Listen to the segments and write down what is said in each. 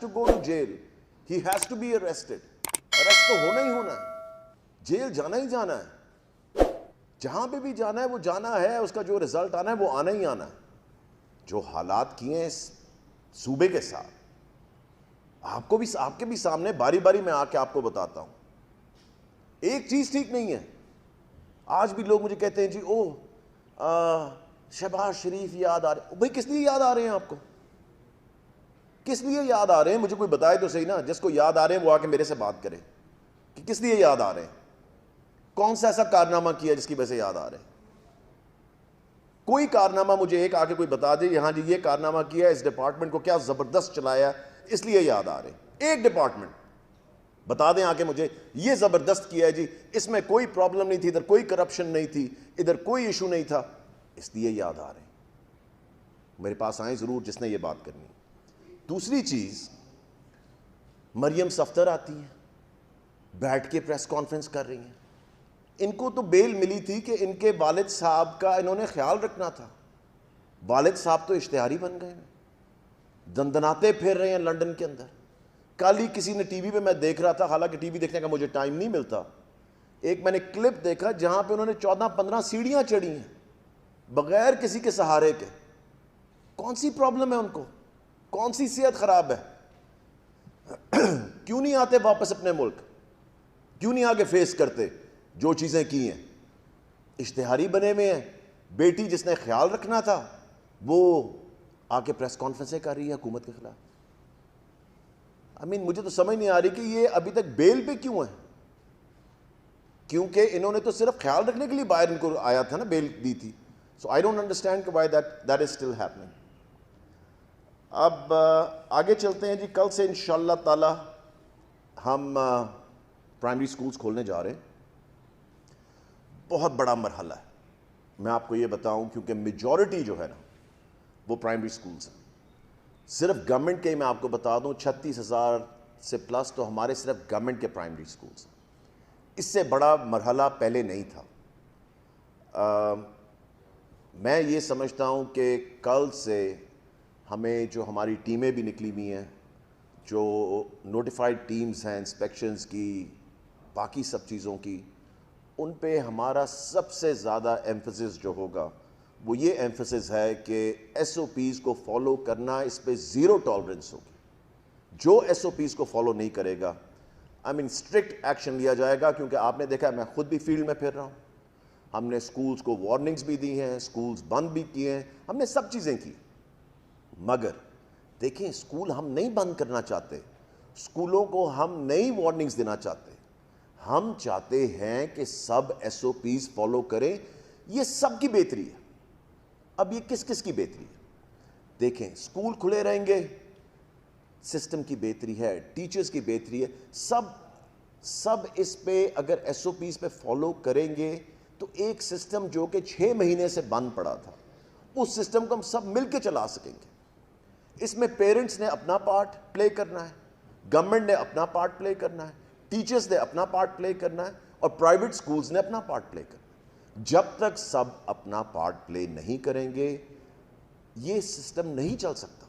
to go to jail. He has to be arrested. Arrest تو ہونا ہی ہونا ہے, جیل جانا ہی جانا ہے, جہاں پہ بھی جانا ہے وہ جانا ہے, اس کا جو رزلٹ آنا ہے وہ آنا ہی آنا ہے. جو حالات کیے ہیں اس صوبے کے ساتھ, آپ کے بھی سامنے باری باری میں آ کے آپ کو بتاتا ہوں, ایک چیز ٹھیک نہیں ہے. آج بھی لوگ مجھے کہتے ہیں جی شہباز شریف یاد آ رہے. بھائی کس لیے یاد آ رہے ہیں آپ کو, کس لیے یاد آ رہے ہیں؟ مجھے کوئی بتائے تو صحیح نا. جس کو یاد آ رہے ہیں وہ آ کے میرے سے بات کرے کہ کس لیے یاد آ رہے ہیں, کون سا ایسا کارنامہ کیا جس کی وجہ سے یاد آ رہے ہیں. کوئی کارنامہ مجھے ایک آ کے کوئی بتا دے یہاں جی یہ کارنامہ کیا ہے, اس ڈپارٹمنٹ کو کیا زبردست چلایا اس لیے یاد آ رہے ہیں. ایک ڈپارٹمنٹ بتا دیں آ کے مجھے, یہ زبردست کیا ہے جی, اس میں کوئی پرابلم نہیں تھی, ادھر کوئی کرپشن نہیں تھی, ادھر کوئی ایشو نہیں تھا, اس لیے یاد آ رہے ہیں. میرے پاس آئیں ضرور جس نے یہ بات کرنی. دوسری چیز, مریم صفدر آتی ہیں, بیٹھ کے پریس کانفرنس کر رہی ہیں. ان کو تو بیل ملی تھی کہ ان کے والد صاحب کا انہوں نے خیال رکھنا تھا. والد صاحب تو اشتہاری بن گئے ہیں, دندناتے پھر رہے ہیں لنڈن کے اندر. کل ہی کسی نے ٹی وی پہ میں دیکھ رہا تھا, حالانکہ ٹی وی دیکھنے کا مجھے ٹائم نہیں ملتا, ایک میں نے کلپ دیکھا جہاں پہ انہوں نے 14-15 سیڑھیاں چڑھی ہیں بغیر کسی کے سہارے کے. کون سی پرابلم ہے ان کو, کون سی صحت خراب ہے؟ کیوں نہیں آتے واپس اپنے ملک, کیوں نہیں آگے فیس کرتے جو چیزیں کی ہیں؟ اشتہاری بنے ہوئے ہیں. بیٹی جس نے خیال رکھنا تھا وہ آ کے پریس کانفرنسیں کر رہی ہے حکومت کے خلاف. مجھے تو سمجھ نہیں آ رہی کہ یہ ابھی تک بیل پہ کیوں ہے. کیونکہ انہوں نے تو صرف خیال رکھنے کے لیے باہر ان کو آیا تھا نا, بیل دی تھی. So I don't understand why that is still happening. اب آگے چلتے ہیں جی. کل سے انشاءاللہ تعالی ہم پرائمری سکولز کھولنے جا رہے ہیں. بہت بڑا مرحلہ ہے, میں آپ کو یہ بتاؤں, کیونکہ میجورٹی جو ہے نا وہ پرائمری سکولز ہیں. صرف گورنمنٹ کے میں آپ کو بتا دوں 36,000 سے پلس تو ہمارے صرف گورنمنٹ کے پرائمری سکولز ہیں. اس سے بڑا مرحلہ پہلے نہیں تھا. میں یہ سمجھتا ہوں کہ کل سے ہمیں جو ہماری ٹیمیں بھی نکلی ہوئی ہیں, جو نوٹیفائڈ ٹیمز ہیں انسپیکشنز کی, باقی سب چیزوں کی, ان پہ ہمارا سب سے زیادہ ایمفسس جو ہوگا وہ یہ ایمفسس ہے کہ ایس او پیز کو فالو کرنا, اس پہ زیرو ٹالرنس ہوگی. جو ایس او پیز کو فالو نہیں کرے گا اسٹرکٹ ایکشن لیا جائے گا. کیونکہ آپ نے دیکھا ہے, میں خود بھی فیلڈ میں پھر رہا ہوں, ہم نے سکولز کو وارننگز بھی دی ہیں, سکولز بند بھی کیے ہیں, ہم نے سب چیزیں کی. مگر دیکھیں سکول ہم نہیں بند کرنا چاہتے, سکولوں کو ہم نئی وارننگز دینا چاہتے, ہم چاہتے ہیں کہ سب ایس او پیز فالو کریں. یہ سب کی بہتری ہے. اب یہ کس کس کی بہتری ہے؟ دیکھیں سکول کھلے رہیں گے, سسٹم کی بہتری ہے, ٹیچرز کی بہتری ہے, سب اس پہ اگر ایس او پیز پہ فالو کریں گے تو ایک سسٹم جو کہ 6 مہینے سے بند پڑا تھا, اس سسٹم کو ہم سب مل کے چلا سکیں گے. اس میں پیرنٹس نے اپنا پارٹ پلے کرنا ہے, گورنمنٹ نے اپنا پارٹ پلے کرنا ہے, ٹیچرز نے اپنا پارٹ پلے کرنا ہے, اور پرائیویٹ سکولز نے اپنا پارٹ پلے کرنا ہے. جب تک سب اپنا پارٹ پلے نہیں کریں گے یہ سسٹم نہیں چل سکتا.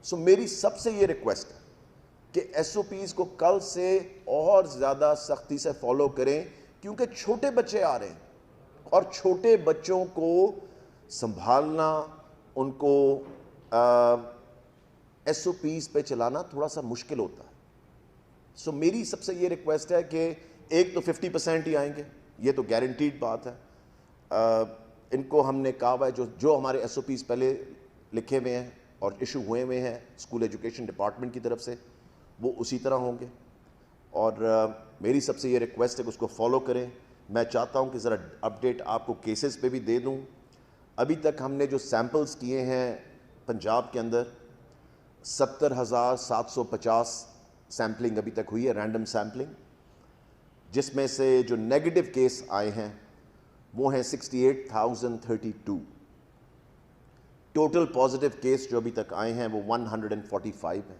سو میری سب سے یہ ریکویسٹ ہے کہ ایس او پیز کو کل سے اور زیادہ سختی سے فالو کریں, کیونکہ چھوٹے بچے آ رہے ہیں, اور چھوٹے بچوں کو سنبھالنا, ان کو ایس او پیز پہ چلانا تھوڑا سا مشکل ہوتا ہے. سو میری سب سے یہ ریکویسٹ ہے کہ ایک تو 50% ہی آئیں گے, یہ تو گارنٹیڈ بات ہے. ان کو ہم نے کہا ہوا ہے جو ہمارے ایس او پیز پہلے لکھے ہوئے ہیں اور ایشو ہوئے ہوئے ہیں اسکول ایجوکیشن ڈپارٹمنٹ کی طرف سے, وہ اسی طرح ہوں گے. اور میری سب سے یہ ریکویسٹ ہے کہ اس کو فالو کریں. میں چاہتا ہوں کہ ذرا اپڈیٹ آپ کو کیسز پہ بھی دے دوں. ابھی تک ہم نے جو سیمپلز کیے ہیں پنجاب کے اندر 70,750 سیمپلنگ ابھی تک ہوئی ہے, رینڈم سیمپلنگ, جس میں سے جو نیگیٹو کیس آئے ہیں وہ ہیں 68,032. ٹوٹل پازیٹیو کیس جو ابھی تک آئے ہیں وہ 145 ہیں.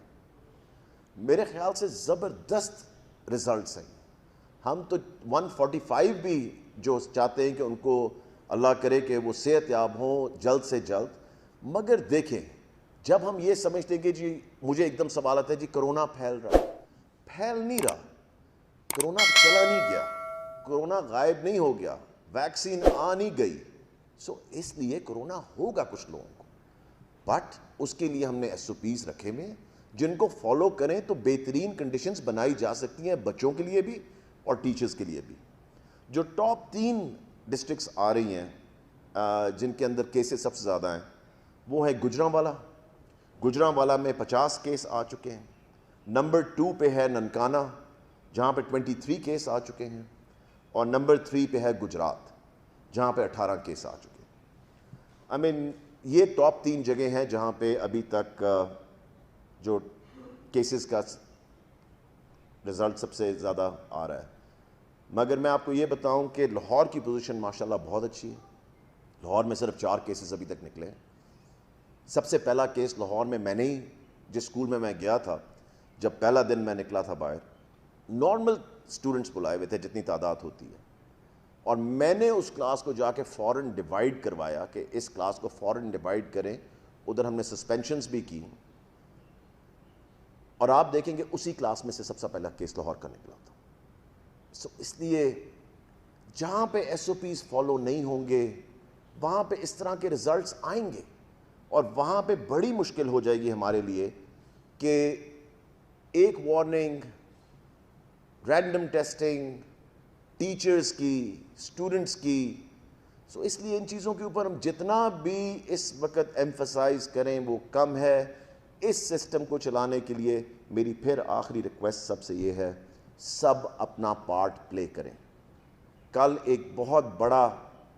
میرے خیال سے زبردست رزلٹس ہیں. ہم تو 145 بھی جو چاہتے ہیں کہ ان کو اللہ کرے کہ وہ صحت یاب ہوں جلد سے جلد. مگر دیکھیں جب ہم یہ سمجھتے ہیں کہ جی مجھے ایک دم سوال آتا ہے جی کرونا پھیل رہا، پھیل نہیں رہا، کرونا چلا نہیں گیا، کرونا غائب نہیں ہو گیا، ویکسین آ نہیں گئی، سو اس لیے کرونا ہوگا کچھ لوگوں کو، بٹ اس کے لیے ہم نے ایس او پیز رکھے ہوئے ہیں جن کو فالو کریں تو بہترین کنڈیشنز بنائی جا سکتی ہیں بچوں کے لیے بھی اور ٹیچرز کے لیے بھی۔ جو ٹاپ 3 ڈسٹرکٹس آ رہی ہیں جن کے اندر کیسز سب سے زیادہ ہیں وہ ہے گجرانوالہ، گجرانوالہ میں 50 کیس آ چکے ہیں، نمبر 2 پہ ہے ننکانہ جہاں پہ 23 کیس آ چکے ہیں، اور نمبر 3 پہ ہے گجرات جہاں پہ 18 کیس آ چکے ہیں۔ یہ ٹاپ 3 جگہ ہیں جہاں پہ ابھی تک جو کیسز کا رزلٹ سب سے زیادہ آ رہا ہے۔ مگر میں آپ کو یہ بتاؤں کہ لاہور کی پوزیشن ماشاءاللہ بہت اچھی ہے، لاہور میں صرف 4 کیسز ابھی تک نکلے ہیں۔ سب سے پہلا کیس لاہور میں نے ہی جس اسکول میں گیا تھا، جب پہلا دن میں نکلا تھا باہر، نارمل اسٹوڈنٹس بلائے ہوئے تھے جتنی تعداد ہوتی ہے، اور میں نے اس کلاس کو جا کے فوراً ڈیوائڈ کروایا کہ اس کلاس کو فوراً ڈیوائڈ کریں، ادھر ہم نے سسپینشنز بھی کی، اور آپ دیکھیں گے اسی کلاس میں سے سب سے پہلا کیس لاہور کا نکلا تھا۔ سو اس لیے جہاں پہ ایس او پیز فالو نہیں ہوں گے وہاں پہ اس طرح کے رزلٹس آئیں گے، اور وہاں پہ بڑی مشکل ہو جائے گی ہمارے لیے کہ ایک وارننگ، رینڈم ٹیسٹنگ، ٹیچرز کی، اسٹوڈنٹس کی، سو اس لیے ان چیزوں کے اوپر ہم جتنا بھی اس وقت ایمفسائز کریں وہ کم ہے۔ اس سسٹم کو چلانے کے لیے میری پھر آخری ریکویسٹ سب سے یہ ہے، سب اپنا پارٹ پلے کریں۔ کل ایک بہت بڑا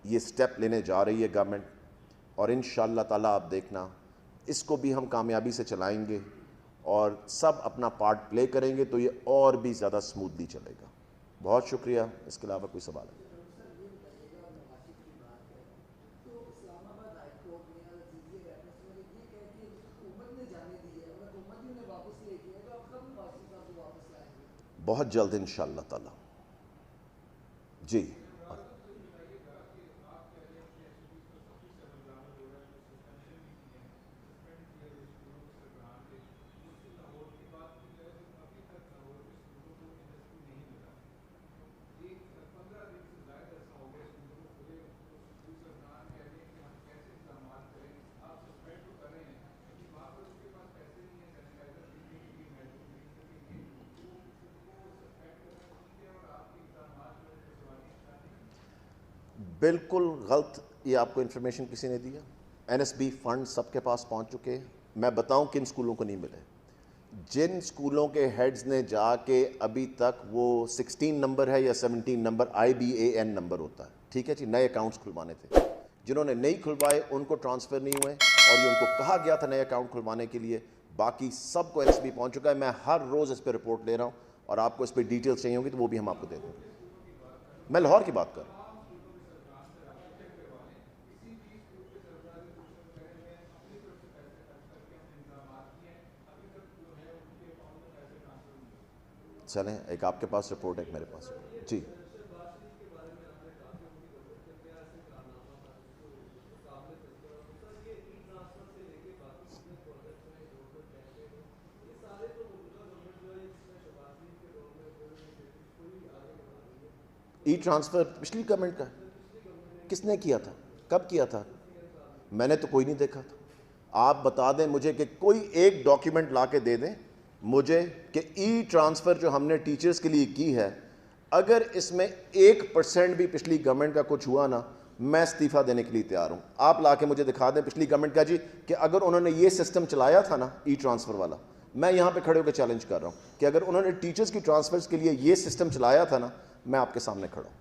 یہ سٹیپ لینے جا رہی ہے گورنمنٹ، اور انشاءاللہ تعالیٰ آپ دیکھنا اس کو بھی ہم کامیابی سے چلائیں گے، اور سب اپنا پارٹ پلے کریں گے تو یہ اور بھی زیادہ سموتھلی چلے گا۔ بہت شکریہ۔ اس کے علاوہ کوئی سوال ہے؟ بہت جلد انشاءاللہ تعالی۔ جی بالکل غلط یہ آپ کو انفارمیشن کسی نے دیا۔ این ایس بی فنڈ سب کے پاس پہنچ چکے ہیں۔ میں بتاؤں کن اسکولوں کو نہیں ملے؟ جن اسکولوں کے ہیڈز نے جا کے ابھی تک وہ 16 نمبر ہے یا 17 نمبر IBAN نمبر ہوتا ہے، ٹھیک ہے جی، نئے اکاؤنٹس کھلوانے تھے، جنہوں نے نہیں کھلوائے ان کو ٹرانسفر نہیں ہوئے، اور یہ ان کو کہا گیا تھا نئے اکاؤنٹ کھلوانے کے لیے، باقی سب کو NSB پہنچ چکا ہے۔ میں ہر روز اس پہ رپورٹ لے رہا ہوں، اور آپ کو اس پہ ڈیٹیلز چاہیے ہوں گی تو وہ بھی ہم آپ کو دے دیں گے۔ میں لاہور کی بات کر رہا ہوں۔ چلیں، ایک آپ کے پاس رپورٹ ہے، ایک میرے پاس۔ جی ای ٹرانسفر پچھلی گورنمنٹ کا کس نے کیا تھا؟ کب کیا تھا؟ میں نے تو کوئی نہیں دیکھا تھا۔ آپ بتا دیں مجھے کہ کوئی ایک ڈاکیومنٹ لا کے دے دیں مجھے کہ ای ٹرانسفر جو ہم نے ٹیچرز کے لیے کی ہے، اگر اس میں 1% بھی پچھلی گورنمنٹ کا کچھ ہوا نا، میں استعفیٰ دینے کے لیے تیار ہوں۔ آپ لا کے مجھے دکھا دیں پچھلی گورنمنٹ کا جی کہ اگر انہوں نے یہ سسٹم چلایا تھا نا ای ٹرانسفر والا، میں یہاں پہ کھڑے ہو کے چیلنج کر رہا ہوں کہ اگر انہوں نے ٹیچرز کی ٹرانسفرز کے لیے یہ سسٹم چلایا تھا نا، میں آپ کے سامنے کھڑا ہوں۔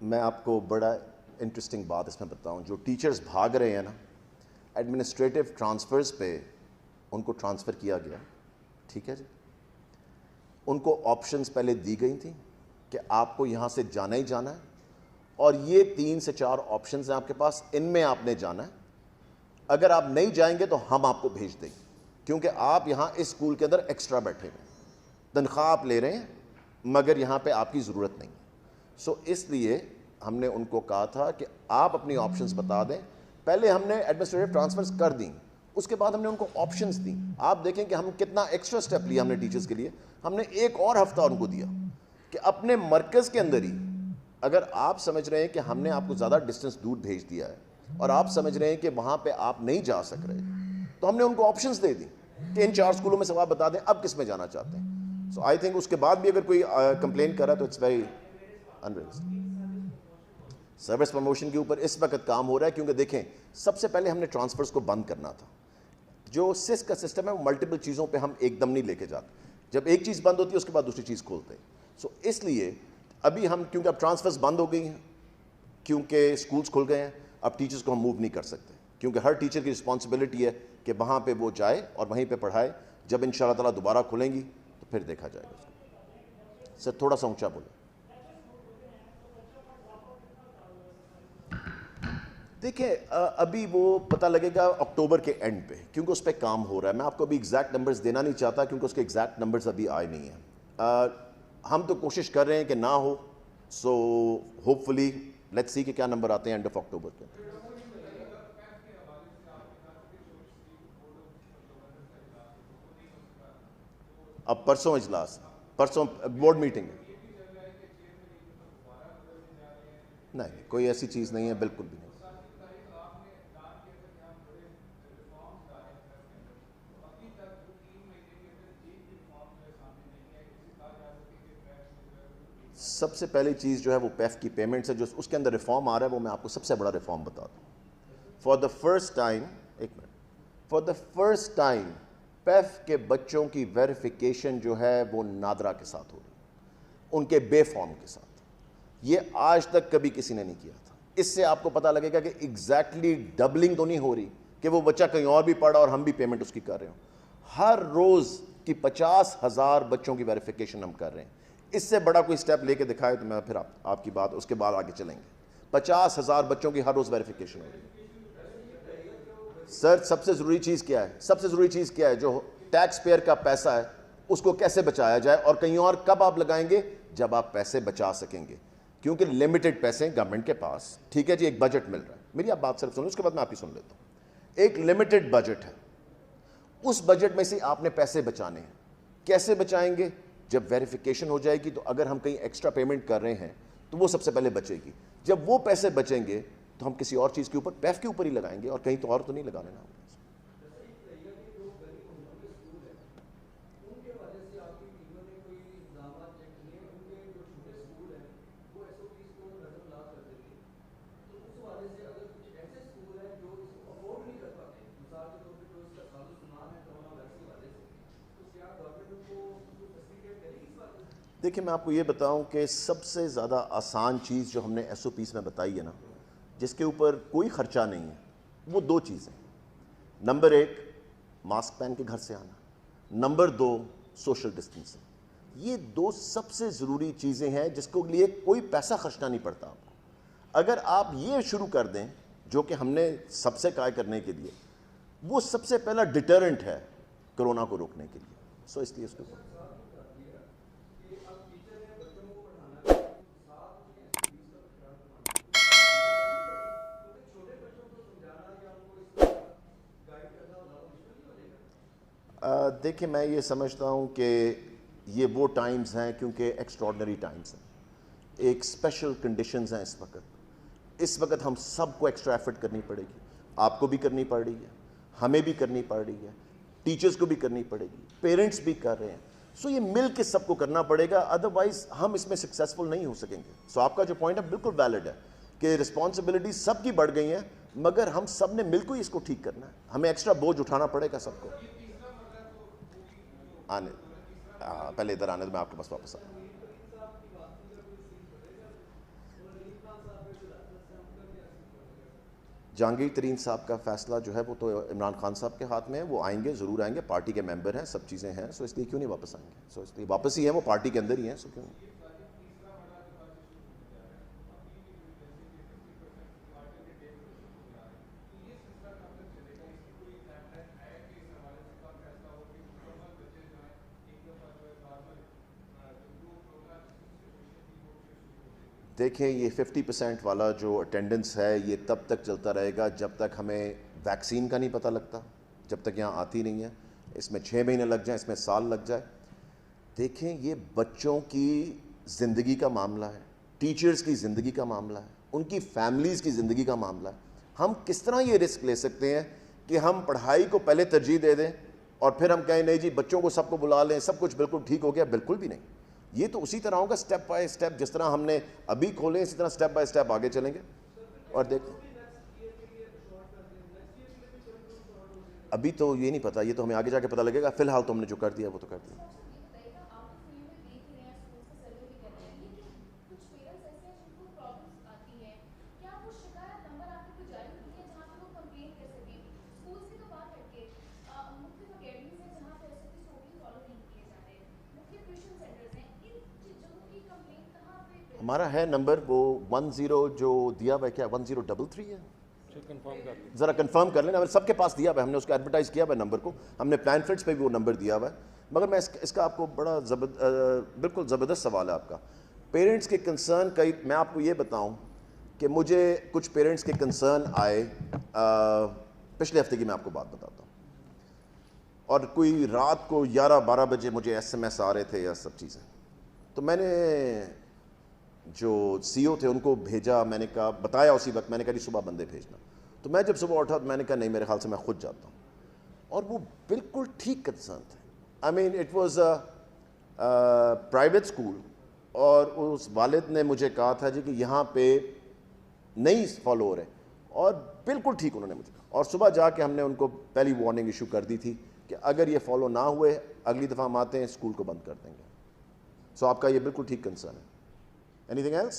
میں آپ کو بڑا انٹرسٹنگ بات اس میں بتاؤں، جو ٹیچرز بھاگ رہے ہیں نا ایڈمنسٹریٹو ٹرانسفرز پہ، ان کو ٹرانسفر کیا گیا، ٹھیک ہے جی، ان کو آپشنز پہلے دی گئی تھیں کہ آپ کو یہاں سے جانا ہی جانا ہے، اور یہ 3 سے 4 آپشنز ہیں آپ کے پاس, ان میں آپ نے جانا ہے. اگر آپ نہیں جائیں گے تو ہم آپ کو بھیج دیں گے, کیونکہ آپ یہاں اس اسکول کے اندر ایکسٹرا بیٹھے ہوئے ہیں, تنخواہ آپ لے رہے ہیں مگر یہاں پہ آپ کی ضرورت نہیں ہے. سو اس لیے ہم نے ان کو کہا تھا کہ آپ اپنی آپشنز بتا دیں. پہلے ہم نے ایڈمنسٹریٹو ٹرانسفرز کر دیں, اس کے بعد ہم نے ان کو آپشنز دیں. آپ دیکھیں کہ ہم کتنا ایکسٹرا سٹیپ لیا ہم نے ٹیچرز کے لیے. ہم نے ایک اور ہفتہ ان کو دیا کہ اپنے مرکز کے اندر ہی, اگر آپ سمجھ رہے ہیں کہ ہم نے آپ کو زیادہ ڈسٹینس دور بھیج دیا ہے اور آپ سمجھ رہے ہیں کہ وہاں پہ آپ نہیں جا سک رہے, تو ہم نے ان کو آپشنز دے دی کہ ان 4 اسکولوں میں سے آپ بتا دیں اب کس میں جانا چاہتے ہیں. سو آئی تھنک اس کے بعد بھی اگر کوئی کمپلین کر رہا ہے تو it's very unrealistic. Service promotion کے اوپر اس وقت کام ہو رہا ہے, کیونکہ دیکھیں سب سے پہلے ہم نے ٹرانسفرز کو بند کرنا تھا. جو سس کا سسٹم ہے وہ ملٹیپل چیزوں پہ ہم ایک دم نہیں لے کے جاتے, جب ایک چیز بند ہوتی ہے اس کے بعد دوسری چیز کھولتے ہیں. سو اس لیے ابھی ہم, کیونکہ اب ٹرانسفرز بند ہو گئی ہیں, کیونکہ اسکولز کھل گئے ہیں, اب ٹیچرز کو ہم موو نہیں کر سکتے, کیونکہ ہر ٹیچر کی رسپانسبلٹی ہے کہ وہاں پہ وہ جائے اور وہیں پہ پڑھائے. جب ان شاء اللہ تعالیٰ دوبارہ کھلیں گی تو پھر دیکھا جائے گا. سر تھوڑا سا اونچا بولیں. دیکھیں ابھی وہ پتہ لگے گا اکتوبر کے اینڈ پہ, کیونکہ اس پہ کام ہو رہا ہے. میں آپ کو ابھی ایگزیکٹ نمبرز دینا نہیں چاہتا کیونکہ اس کے ایگزیکٹ نمبرز ابھی آئے نہیں ہیں. ہم تو کوشش کر رہے ہیں کہ نہ ہو, so hope fully let's see کہ کیا نمبر آتے ہیں اینڈ آف اکتوبر کے. اب پرسوں اجلاس, پرسوں بورڈ میٹنگ ہے. نہیں کوئی ایسی چیز نہیں ہے, بالکل بھی نہیں. سب سے پہلی چیز جو ہے وہ پیف کی پیمنٹس ہے, جو اس کے اندر ریفارم آ رہا ہے وہ میں آپ کو سب سے بڑا ریفارم بتا دوں. فار دا فرسٹ ٹائم, ایک minute, for the first time پیف کے بچوں کی ویریفیکیشن جو ہے وہ نادرا کے ساتھ ہو رہی ہے, ان کے بے فارم کے ساتھ. یہ آج تک کبھی کسی نے نہیں کیا تھا. اس سے آپ کو پتہ لگے گا کہ ایگزیکٹلی ڈبلنگ تو نہیں ہو رہی کہ وہ بچہ کہیں اور بھی پڑھا اور ہم بھی پیمنٹ اس کی کر رہے ہوں. ہر روز کی 50,000 بچوں کی ویریفیکیشن ہم کر رہے ہیں. اس سے بڑا کوئی سٹیپ لے کے دکھائے تو میں پھر آپ کی بات اس کے بعد آگے چلیں گے. 50,000 بچوں کی ہر روز ویریفیکیشن ہو رہی ہے. سر سب سے ضروری چیز کیا ہے, سب سے ضروری چیز کیا ہے, جو ٹیکس پیئر کا پیسہ ہے اس کو کیسے بچایا جائے, اور کہیں اور کب آپ لگائیں گے جب آپ پیسے بچا سکیں گے, کیونکہ لمیٹڈ پیسے ہیں گورنمنٹ کے پاس. ٹھیک ہے جی, ایک بجٹ مل رہا ہے, میری آپ بات صرف سنیں اس کے بعد میں آپ کی سن لیتا ہوں. ایک لمیٹڈ بجٹ ہے, اس بجٹ میں سے آپ نے پیسے بچانے ہیں. کیسے بچائیں گے؟ جب ویریفیکیشن ہو جائے گی تو اگر ہم کہیں ایکسٹرا پیمنٹ کر رہے ہیں تو وہ سب سے پہلے بچے گی. جب وہ پیسے بچیں گے تو ہم کسی اور چیز کے اوپر, پیف کے اوپر ہی لگائیں گے, اور کہیں تو اور تو نہیں لگانے نا. دیکھیں میں آپ کو یہ بتاؤں کہ سب سے زیادہ آسان چیز جو ہم نے ایس او پیز میں بتائی ہے نا, جس کے اوپر کوئی خرچہ نہیں ہے, وہ 2 چیزیں. نمبر 1 ماسک پہن کے گھر سے آنا, نمبر 2 سوشل ڈسٹینسنگ. یہ 2 سب سے ضروری چیزیں ہیں جس کو لیے کوئی پیسہ خرچنا نہیں پڑتا آپ کو. اگر آپ یہ شروع کر دیں جو کہ ہم نے سب سے کہا کرنے کے لیے, وہ سب سے پہلا ڈیٹرنٹ ہے کرونا کو روکنے کے لیے. سو اس لیے اس کے اوپر دیکھیں میں یہ سمجھتا ہوں کہ یہ وہ ٹائمز ہیں کیونکہ ایکسٹراڈنری ٹائمز ہیں, ایک اسپیشل کنڈیشنز ہیں اس وقت. اس وقت ہم سب کو ایکسٹرا ایفرٹ کرنی پڑے گی. آپ کو بھی کرنی پڑ رہی ہے, ہمیں بھی کرنی پڑ رہی ہے, ٹیچرز کو بھی کرنی پڑے گی, پیرنٹس بھی کر رہے ہیں. سو یہ مل کے سب کو کرنا پڑے گا, ادروائز ہم اس میں سکسیزفل نہیں ہو سکیں گے. سو آپ کا جو پوائنٹ ہے بالکل ویلڈ ہے کہ رسپانسبلٹی سب کی بڑھ گئی ہیں, مگر ہم سب نے مل کے اس کو ٹھیک کرنا ہے. ہمیں ایکسٹرا بوجھ اٹھانا پڑے گا سب کو. آنے پہلے ادھر آنے تو میں آپ کے پاس واپس آؤں. جہانگیر ترین صاحب کا فیصلہ جو ہے وہ تو عمران خان صاحب کے ہاتھ میں ہے. وہ آئیں گے, ضرور آئیں گے, پارٹی کے ممبر ہیں, سب چیزیں ہیں. سو اس لیے کیوں نہیں واپس آئیں گے؟ سو اس لیے واپس ہی ہیں, وہ پارٹی کے اندر ہی ہیں. سو کیوں نہیں؟ دیکھیں یہ 50% والا جو اٹینڈنس ہے یہ تب تک چلتا رہے گا جب تک ہمیں ویکسین کا نہیں پتہ لگتا، جب تک یہاں آتی نہیں ہے. اس میں 6 مہینے لگ جائیں، اس میں سال لگ جائے. دیکھیں یہ بچوں کی زندگی کا معاملہ ہے، ٹیچرز کی زندگی کا معاملہ ہے، ان کی فیملیز کی زندگی کا معاملہ ہے. ہم کس طرح یہ رسک لے سکتے ہیں کہ ہم پڑھائی کو پہلے ترجیح دے دیں اور پھر ہم کہیں نہیں جی بچوں کو سب کو بلا لیں، سب کچھ بالکل ٹھیک ہو گیا؟ بالکل بھی نہیں. یہ تو اسی طرح ہوگا سٹیپ بائی سٹیپ، جس طرح ہم نے ابھی کھولے اسی طرح سٹیپ بائی سٹیپ آگے چلیں گے. اور دیکھ ابھی تو یہ نہیں پتہ، یہ تو ہمیں آگے جا کے پتہ لگے گا. فی الحال تو ہم نے جو کر دیا وہ تو کر دیا. ہمارا ہے نمبر وہ 10 جو دیا ہوا ہے، کیا 1033 ہے؟ ذرا کنفرم کر لینا. سب کے پاس دیا ہوا ہے، ہم نے اس کو ایڈورٹائز کیا ہوا ہے نمبر کو، ہم نے پلان فٹس پہ بھی وہ نمبر دیا ہوا ہے. مگر میں اس کا آپ کو بڑا بالکل زبردست سوال ہے آپ کا. پیرنٹس کے کنسرن میں آپ کو یہ بتاؤں کہ مجھے کچھ پیرنٹس کے کنسرن آئے پچھلے ہفتے کی، میں آپ کو بات بتاتا ہوں. اور کوئی رات کو 11-12 بجے مجھے SMS آ رہے تھے یا سب چیزیں. تو میں نے جو سی او تھے ان کو بھیجا، میں نے کہا بتایا اسی وقت، میں نے کہا جی صبح بندے بھیجنا. تو میں جب صبح اٹھا تو میں نے کہا نہیں میرے خیال سے میں خود جاتا ہوں. اور وہ بالکل ٹھیک کنسرن تھے. I mean it was a private school, اور اس والد نے مجھے کہا تھا جی کہ یہاں پہ نہیں فالو ہو رہے، اور بالکل ٹھیک انہوں نے مجھے کہا. اور صبح جا کے ہم نے ان کو پہلی وارننگ ایشو کر دی تھی کہ اگر یہ فالو نہ ہوئے اگلی دفعہ ہم آتے ہیں اسکول کو بند کر دیں گے. سو آپ کا یہ بالکل ٹھیک کنسرن ہے. Anything else?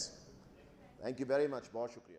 Thank you very much, بہت شکریہ.